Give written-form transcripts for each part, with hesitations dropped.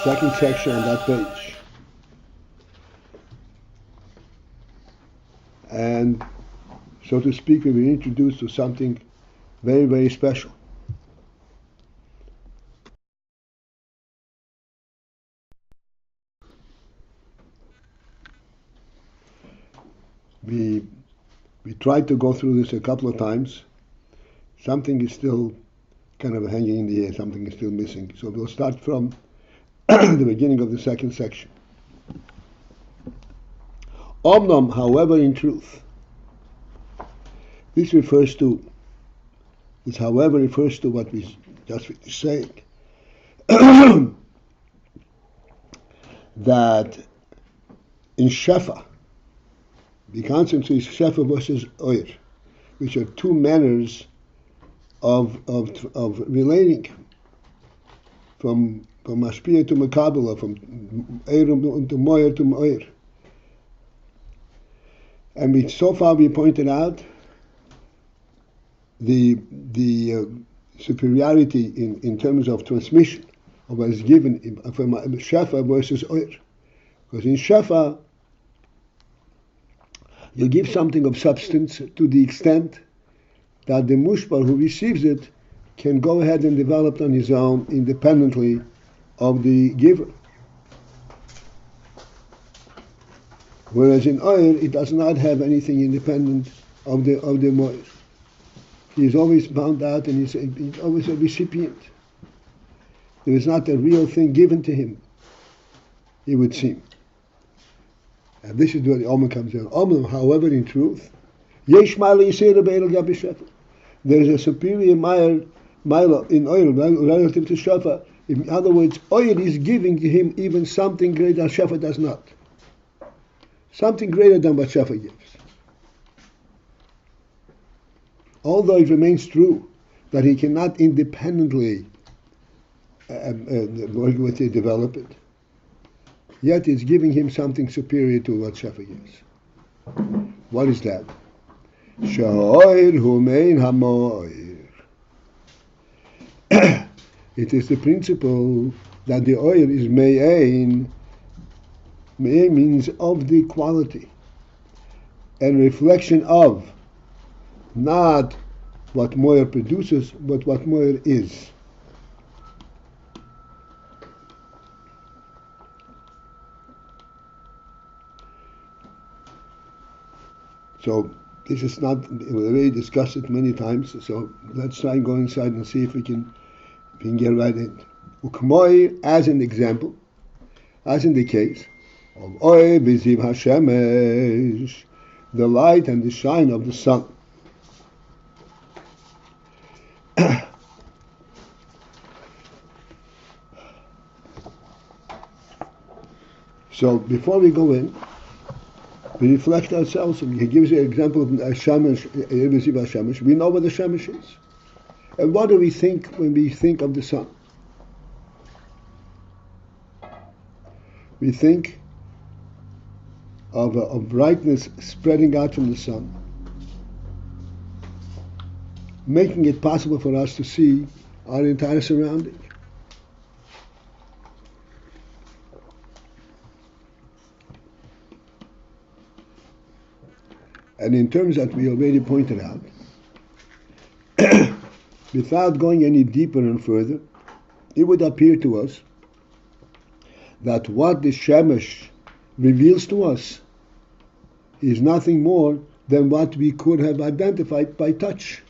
second section on that page. And so to speak, we were introduced to something very, very special. We tried to go through this a couple of times. Something is still kind of hanging in the air, something is still missing. So we'll start from the beginning of the second section. Omnom, however, in truth, this refers to, this however refers to what we just finished saying, that in shefa, the concept is shefa versus oir, which are two manners of relating from mashpia to makabela, from eirum to moyer to moyer. And so far we pointed out the superiority in terms of transmission of what is given from shefa versus oir. Because in shefa, you give something of substance to the extent that the mushbar who receives it can go ahead and develop on his own independently of the giver. Whereas in oil, it does not have anything independent of the moir. He is always bound out, and he's always a recipient. There is not a real thing given to him, it would seem. And this is where the Omer comes in. Omer, however, in truth, there is a superior mile in oil relative to shefa. In other words, oil is giving to him even something greater that shefa does not. Something greater than what shefa gives. Although it remains true that he cannot independently work with it, develop it, yet it's giving him something superior to what shefa gives. What is that? Sha'oir humein hamoir. It is the principle that the oil is me'ain. Me'ain means of the quality and reflection of, not what moir produces, but what moir is. So this is not, we already discussed it many times, so let's try and go inside and see if we can get right in. Ukmoy, as an example, as in the case of Oy Biziv Hashemesh, the light and the shine of the sun. So before we go in, we reflect ourselves. He gives you an example of Shemesh, Shemesh. We know what the Shemesh is. And what do we think when we think of the sun? We think of brightness spreading out from the sun, making it possible for us to see our entire surrounding. And in terms that we already pointed out, without going any deeper and further, it would appear to us that what the Shemesh reveals to us is nothing more than what we could have identified by touch.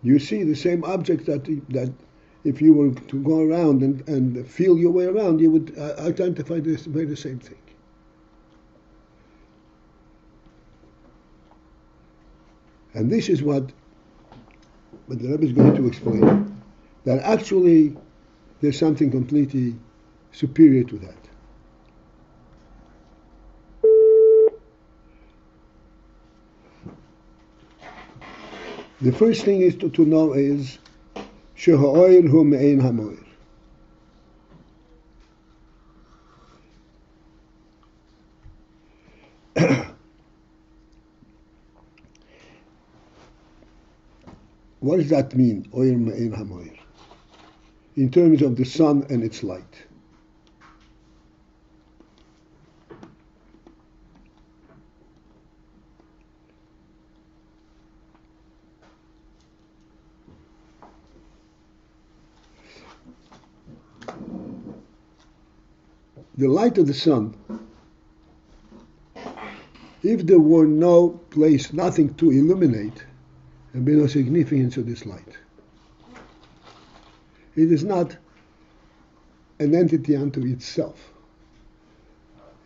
You see the same object that if you were to go around and feel your way around, you would identify the same thing. And this is what the Rebbe is going to explain, that actually there's something completely superior to that. The first thing is to know is Sheha'oir hu me'ein hamoir. what does that mean, oyer me'ein hamoyer, in terms of the sun and its light? The light of the sun, if there were no place, nothing to illuminate, there would be no significance of this light. It is not an entity unto itself.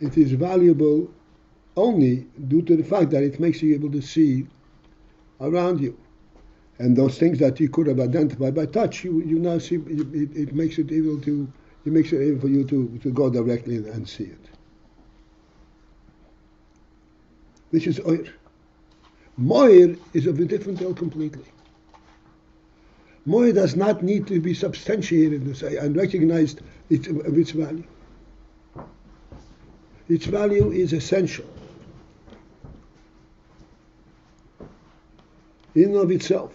It is valuable only due to the fact that it makes you able to see around you. And those things that you could have identified by touch, you now see, it makes it able to, it makes it able for you to go directly and see it. This is oyer. Moyer is of a different ilk completely. Moyer does not need to be substantiated and recognized of its value. Its value is essential in and of itself.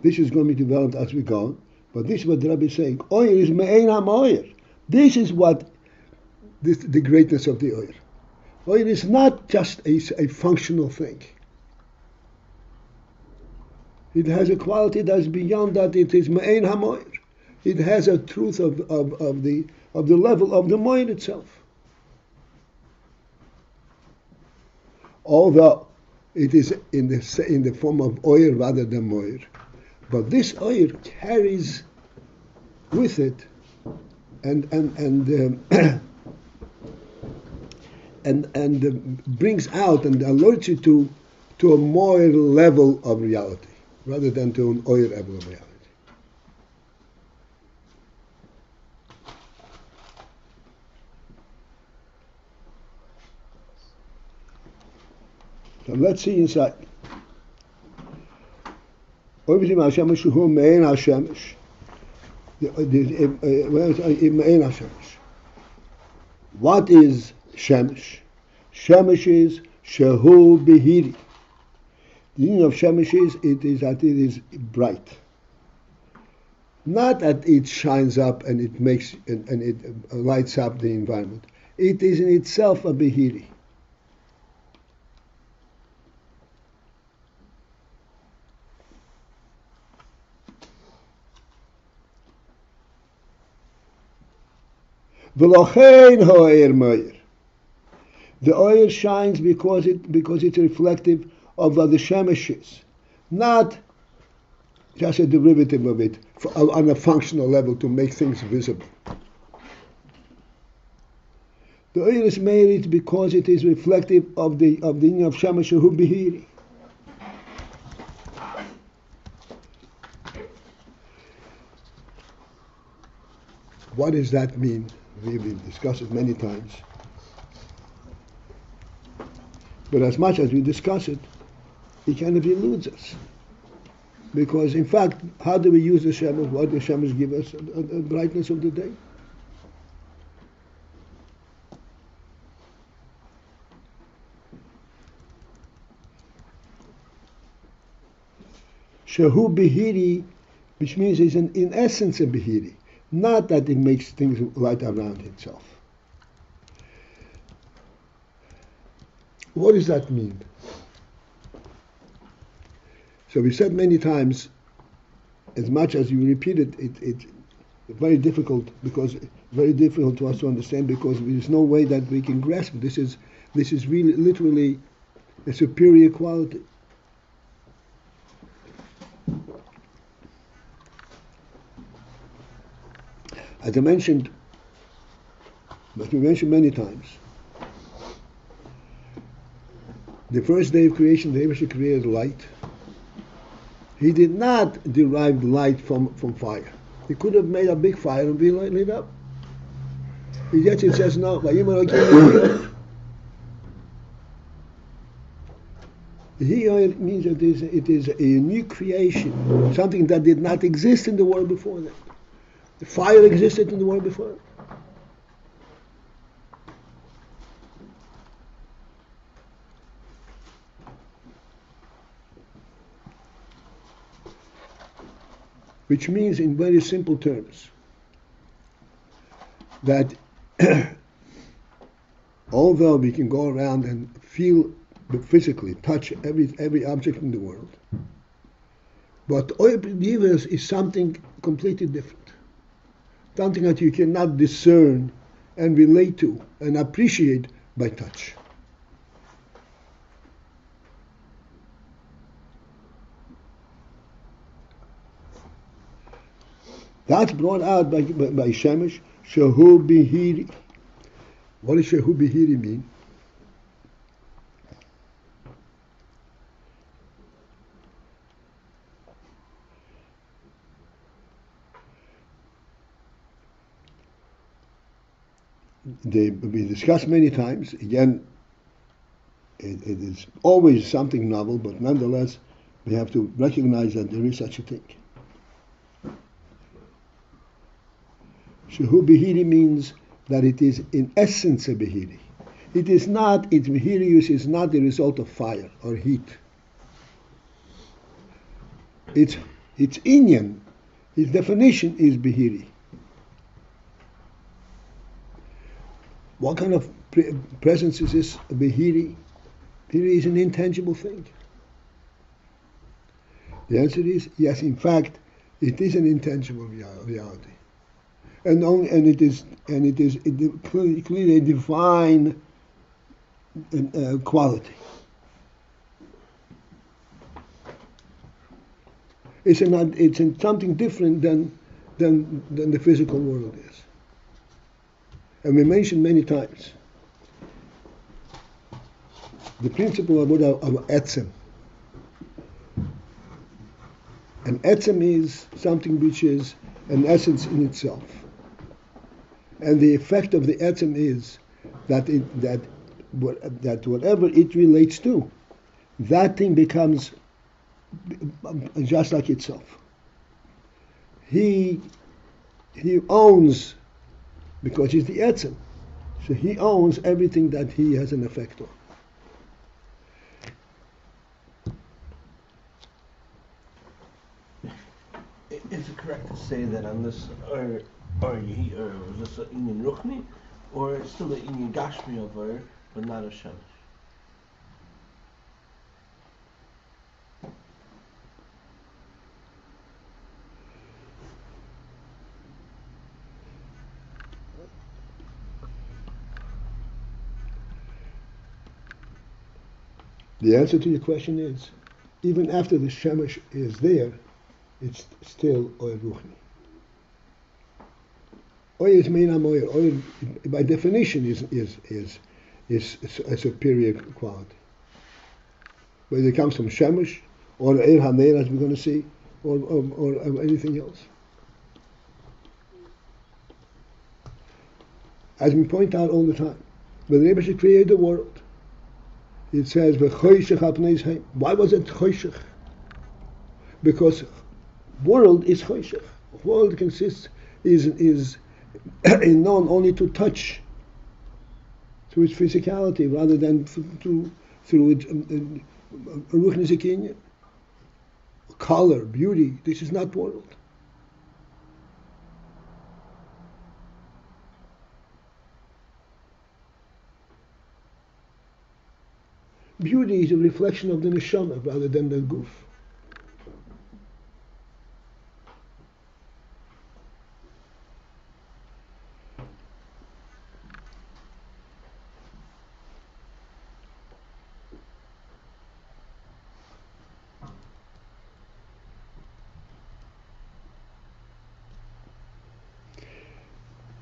This is going to be developed as we go, but this is what the Rebbe is saying. Oyer is me'ein hamoyer. This is what the greatness of the oyer. Oyer is not just a functional thing. It has a quality that's beyond that. It is me'ein hamoyer. It has a truth of the level of the moyer itself. Although it is in the form of oyer rather than moyer, but this oyer carries with it and brings out and alerts you to a moyer level of reality rather than to an oyer level of reality. So let's see inside. What is Shemesh? Shemesh is Shehu Behiri. The meaning of Shemesh is it is that it is bright. Not that it shines up and it makes and it lights up the environment. It is in itself a Behiri. The oil shines because it's reflective of what the shemesh is, not just a derivative of it on a functional level to make things visible. The oil is made because it is reflective of the meaning of shemesh hu behiri. What does that mean? We've discussed it many times. But as much as we discuss it, it kind of eludes us. Because in fact, how do we use the Shemesh? What does the Shemesh give us? A brightness of the day. Shehu Behiri, which means it's in essence a Behiri. Not that it makes things light around itself. What does that mean? So we said many times, as much as you repeat it, it's very difficult because very difficult to us to understand because there's no way that we can grasp it. This is really literally a superior quality. As I mentioned, as we mentioned many times, the first day of creation, the Rebbe created light. He did not derive light from fire. He could have made a big fire and be lit up. Yet it says no. Here means that it is a unique creation, something that did not exist in the world before that. The fire existed in the world before. which means in very simple terms that although we can go around and feel physically, touch every object in the world, but believers is something completely different, something that you cannot discern and relate to and appreciate by touch. That's brought out by Shemesh, Shehu Bihiri. What does Shehu Bihiri mean? We discussed many times. Again, it is always something novel, but nonetheless, we have to recognize that there is such a thing. Shehu Bihiri means that it is in essence a Bihiri. It is not, its Bihirius is not the result of fire or heat. Its inyan, its definition is Bihiri. What kind of presence is this, a Bihiri? Bihiri is an intangible thing. The answer is yes, in fact, it is an intangible reality. And it is clearly a divine quality. It's something different than the physical world is. And we mentioned many times the principle of etzem. And etzem is something which is an essence in itself. And the effect of the etzem is that whatever it relates to, that thing becomes just like itself. He owns, because he's the etzem, so he owns everything that he has an effect on. Is it correct to say that on this was this an inyan ruchni, or it's still an inyan gashmi of but not a shemesh? The answer to your question is, even after the shemesh is there, it's still oil ruchni. Oil is meinam oil. Oil, by definition, is a superior quality. Whether it comes from shemesh or eir haner, as we're going to see, or anything else. As we point out all the time, when the Rebbe created the world, it says, "V'choshech al pnei hayim." Why was it choshech? Because world is choshech. World consists is known only to touch, through its physicality, rather than through its ruchnis kinyan, color, beauty. This is not world. Beauty is a reflection of the neshama rather than the guf.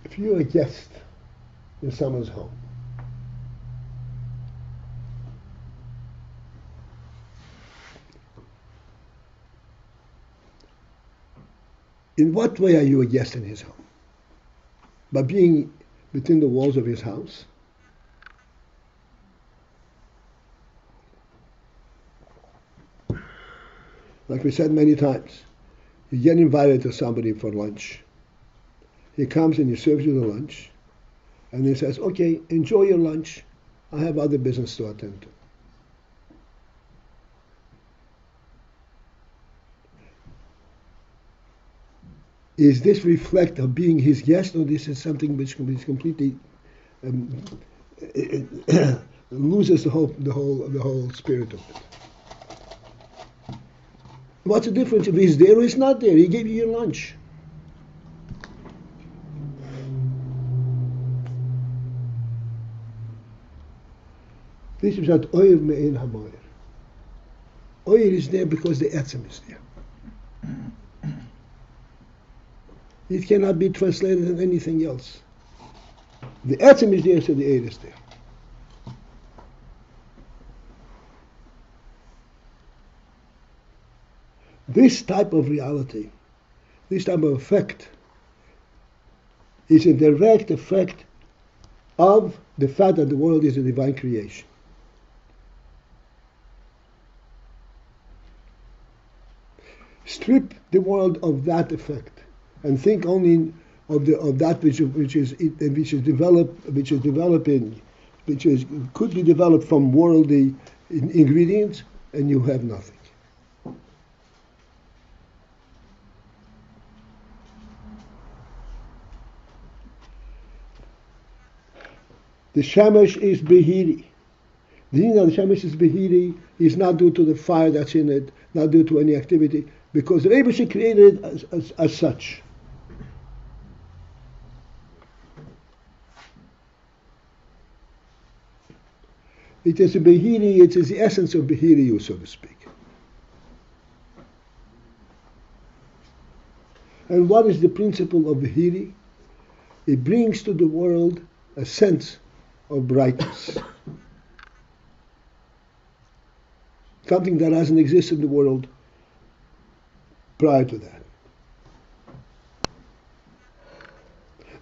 If you're a guest in someone's home, in what way are you a guest in his home? By being within the walls of his house? Like we said many times, you get invited to somebody for lunch. He comes and he serves you the lunch, and he says, "Okay, enjoy your lunch. I have other business to attend to." is this reflect of being his guest, or this is something which is completely loses the whole spirit of it? What's the difference if he's there or he's not there? He gave you your lunch. This is what oyer me'en hamoyer. Oyer is there because the etzem is there. It cannot be translated in anything else. The etzem is there, so the oyer is there. This type of reality, this type of effect, is a direct effect of the fact that the world is a divine creation. Strip the world of that effect and think only of that which could be developed from worldly ingredients, and you have nothing. The shemesh is behiri. The reason that the shemesh is behiri is not due to the fire that's in it, not due to any activity, because the Rebbe created it as such. It is a behiri, it is the essence of behiri, so to speak. And what is the principle of behiri? It brings to the world a sense of brightness. Something that hasn't existed in the world prior to that.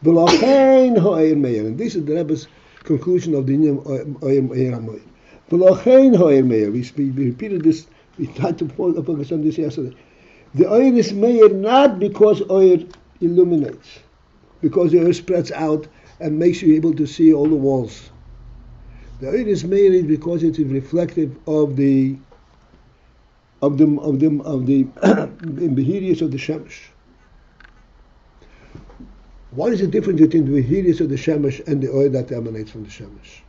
And this is the Rebbe's conclusion of the Oyer Meir HaMoyer. We repeated this, we tried to focus on this yesterday. The Oyer is Meir not because Oyer illuminates, because the Oyer spreads out and makes you able to see all the walls. The Oyer is Meir because it is reflective of the behirius of the shemesh. What is the difference between the behirius of the shemesh and the oil that emanates from the shemesh?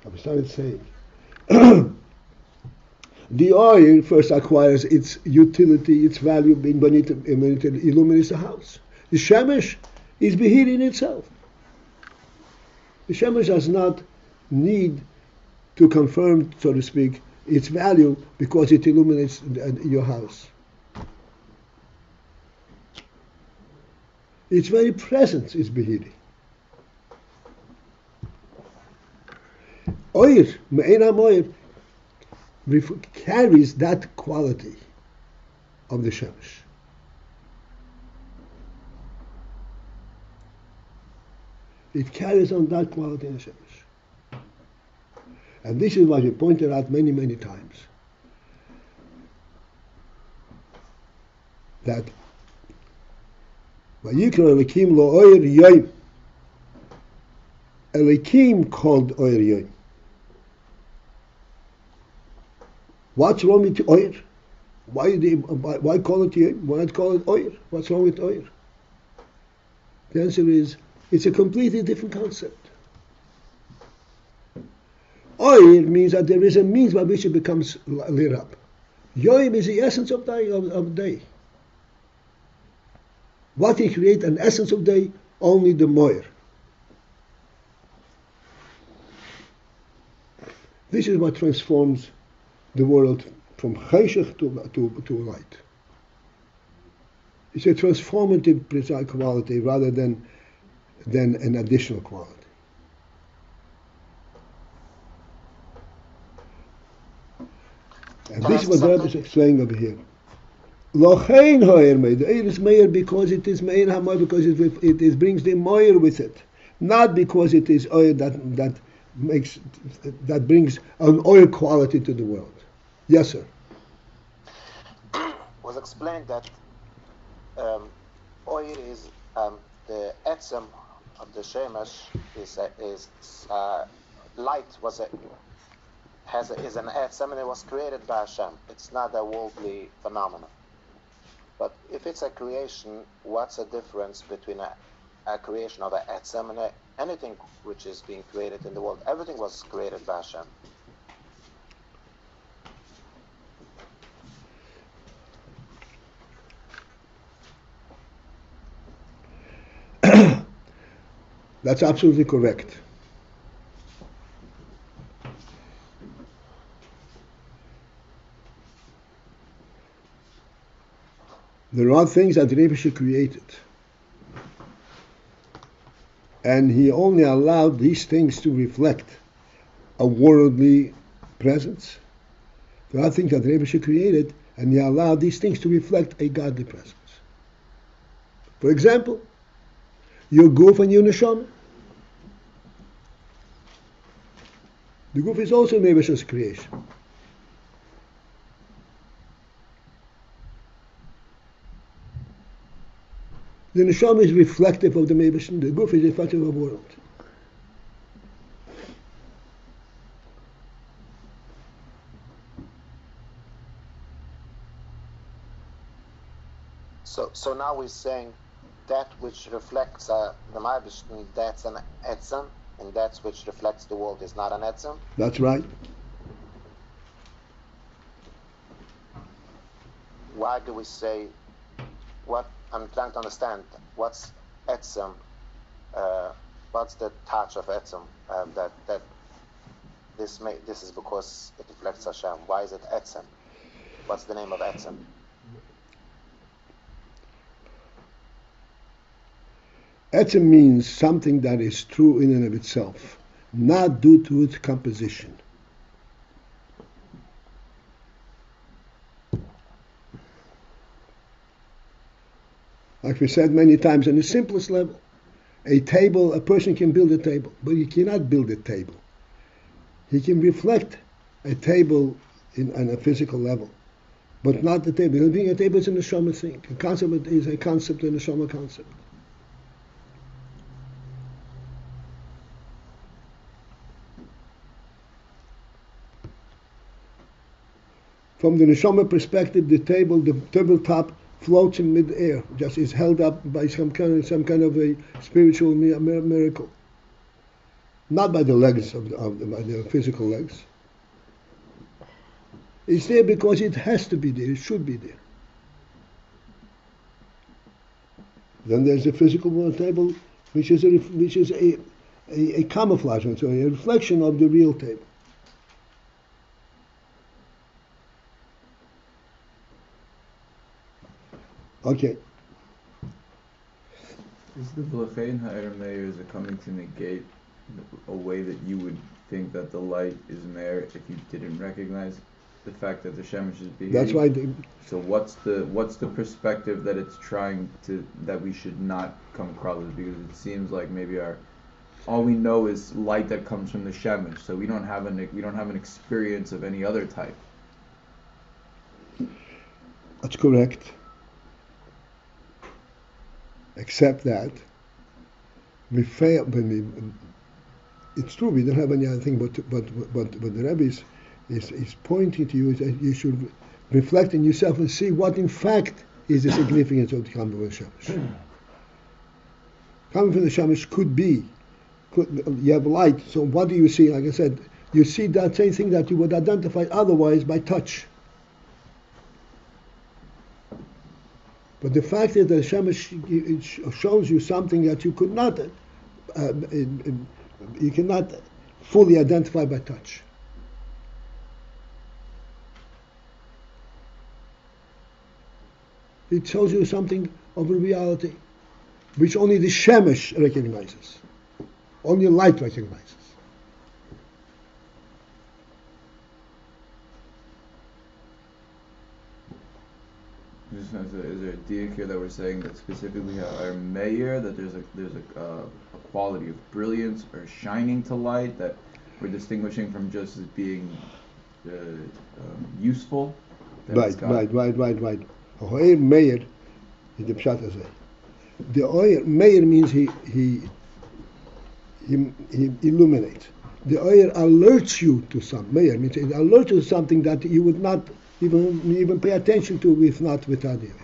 I started saying the oil first acquires its utility, its value, when it illuminates the house. The shemesh is behiri in itself. The shemesh does not need to confirm, so to speak, its value because it illuminates your house. Its very presence is behiri. Oyer, me'en hamoyer, carries that quality of the shemesh. It carries on that quality in the shemesh. And this is what we pointed out many, many times. That Vayikra Elikim lo oyer yoim. Elikim called oyer yoim. What's wrong with oyer? Why call it yoim? Why not call it oyer? What's wrong with oyer? The answer is, it's a completely different concept. Oyer means that there is a means by which it becomes lit up. Yoim is the essence of day. What he create an essence of day? Only the moyer. This is what transforms the world from cheshech to light. It's a transformative quality rather than an additional quality. And this is what the Rebbe is explaining over here. Lochein hoyer meir. The oyer is meir because it is meir hamoyer, because it brings the moyer with it, not because it is oyer that brings an oil quality to the world. Yes, sir. Was explained that oil is the etzem of the shemesh is light is an etzem, and it was created by Hashem. It's not a worldly phenomenon. But if it's a creation, what's the difference between a creation of an etzem and anything which is being created in the world? Everything was created by Hashem. That's absolutely correct. There are things that Rebbe created, and he only allowed these things to reflect a worldly presence. There are things that Rebbe created, and he allowed these things to reflect a godly presence. For example, your goof and your neshama. The goof is also Rebbe's creation. The neshama is reflective of the Rebbe. The goof is reflective of the world. So now we're saying that which reflects the Ma'abishn, that's an etzem, and that which reflects the world is not an etzem? That's right. Why do we say, what I'm trying to understand, what's etzem, what's the touch of etzem, that this is because it reflects Hashem. Why is it etzem? What's the name of etzem? Etzem means something that is true in and of itself, not due to its composition. Like we said many times, on the simplest level, a person can build a table, but he cannot build a table. He can reflect a table on a physical level, but not the table. Being a table is a neshama thing. A concept is a concept, a neshama concept. From the neshama perspective, the tabletop floats in mid-air, just is held up by some kind of a spiritual miracle, not by the legs by the physical legs. It's there because it has to be there. It should be there. Then there's the physical table, which is a camouflage, so a reflection of the real table. Okay. Is the V'lechein ha'er meir, is it coming to negate a way that you would think that the light is meir if you didn't recognize the fact that the shemesh is behaving? That's why. So what's the perspective that it's trying to, that we should not come across with? Because it seems like maybe all we know is light that comes from the shemesh, so we don't have an experience of any other type. That's correct. Except that we fail. It's true we don't have any other thing, but the Rebbe is pointing to you that you should reflect in yourself and see what in fact is the significance of the coming from the Shemesh. Coming from the Shemesh you have light. So what do you see? Like I said, you see that same thing that you would identify otherwise by touch. But the fact is that the Shemesh shows you something that you could not, you cannot fully identify by touch. It shows you something of a reality, which only the Shemesh recognizes, only light recognizes. Is there a diak here that we're saying that specifically our meir, that there's a quality of brilliance or shining to light that we're distinguishing from just as being useful? Right. Oyer meir is the pshat azeh. The oyer meir means he illuminates. The oyer alerts you to something. Meir means it alerts you to something that you would not even pay attention to if not without the oyer.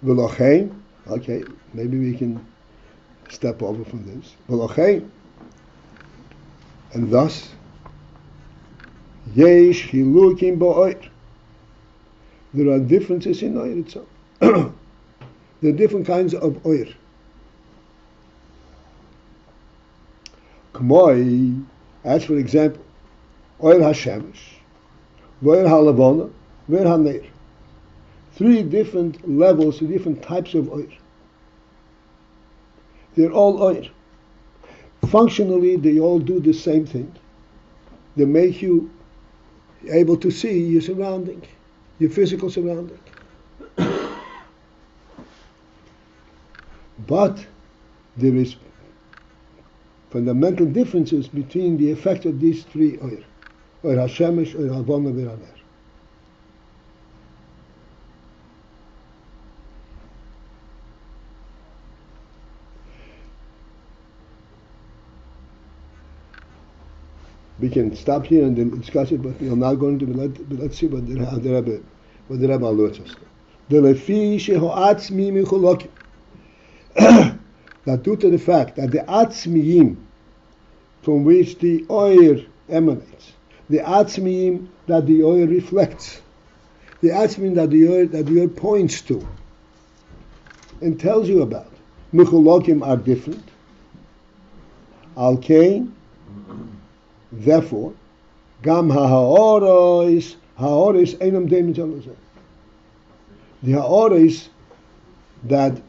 V'lochein, okay, maybe we can step over from this. V'lochein, and thus, yesh hilukim ba'oir. There are differences in oir itself. There are different kinds of oir. K'moi, as for example, oir hashemesh, oir halavona, oir haneir. 3 different levels, 3 different types of oir. They're all oir. Functionally, they all do the same thing. They make you able to see your surrounding, your physical surrounding. But there is fundamental differences between the effect of these 3 oir. Oir hashemesh, oir havona, oir haner. We can stop here and then discuss it, but we are not going to. Let's see what the Rebbe alerts us. The lefi sheho atzmi michulokim. That due to the fact that the atzmiyim from which the oir emanates, the atzmiyim that the oir reflects, the atzmiyim that the oir points to and tells you about, michulokim are different. Al kain. Therefore, gam ha'oros einam deim tzalazeh. The ha'oros that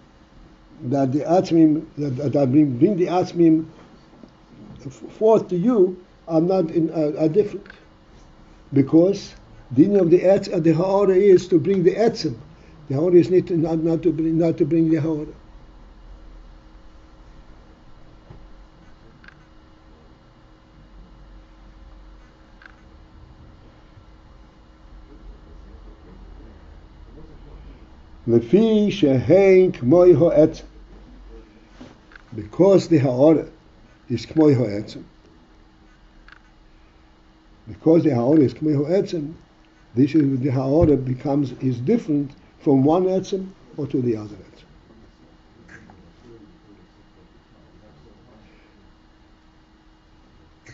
the atzmim that bring the atzmim forth to you are different, because the meaning of the ha'ora is to bring the etzim. The ha'ora is not to bring the ha'ora. Lefi shehein k'moi ha'etzim. Because the ha'ora is k'moi ha'etzim. Because the ha'ora is k'moi ha'etzim, the ha'ora is different from one etzim or to the other etzim.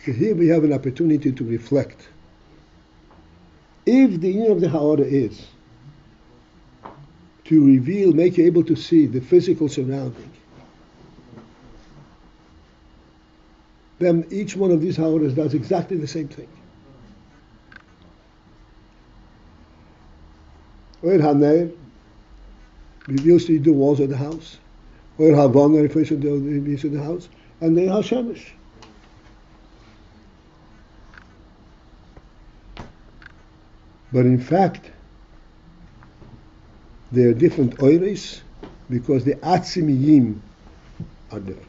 So here we have an opportunity to reflect. If the union of the ha'ora is to reveal, make you able to see the physical surrounding, then each one of these ha'oras does exactly the same thing. Oir haner reveals to you the walls of the house. Oir havana refers to the house, and oir hashemesh. But in fact, they are different oiris because the atzimiyim are different.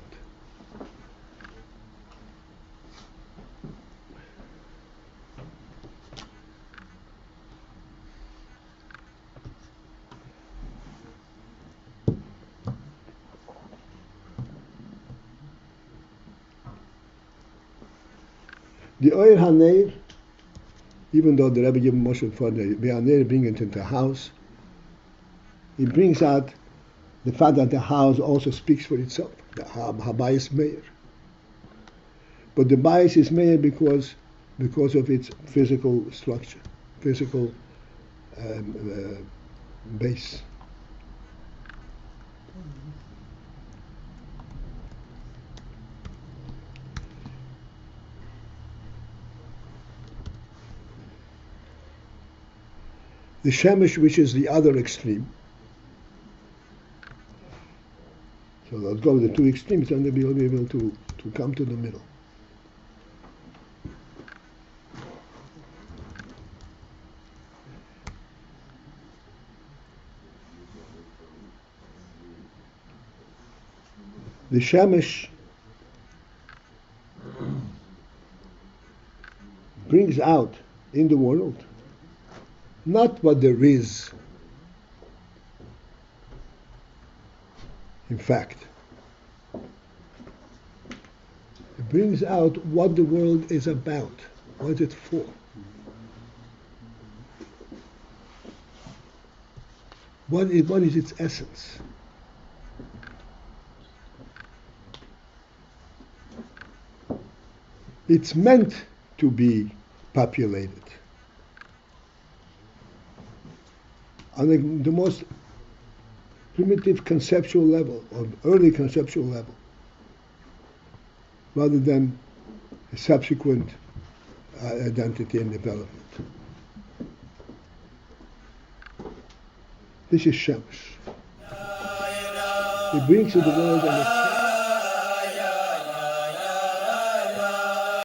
The oir haner, even though the Rebbe gave Moshe for the haner bring it into the house, it brings out the fact that the house also speaks for itself. The habayis meir. But the bayis is meir because of its physical structure, physical base. The shemesh, which is the other extreme. So let's go with the 2 extremes, and then we'll be able to come to the middle. The shemesh brings out in the world not what there is. In fact, it brings out what the world is about. What is it for? What is its essence? It's meant to be populated. On the most primitive conceptual level, or early conceptual level, rather than a subsequent identity and development. This is Shemesh. It brings to the world an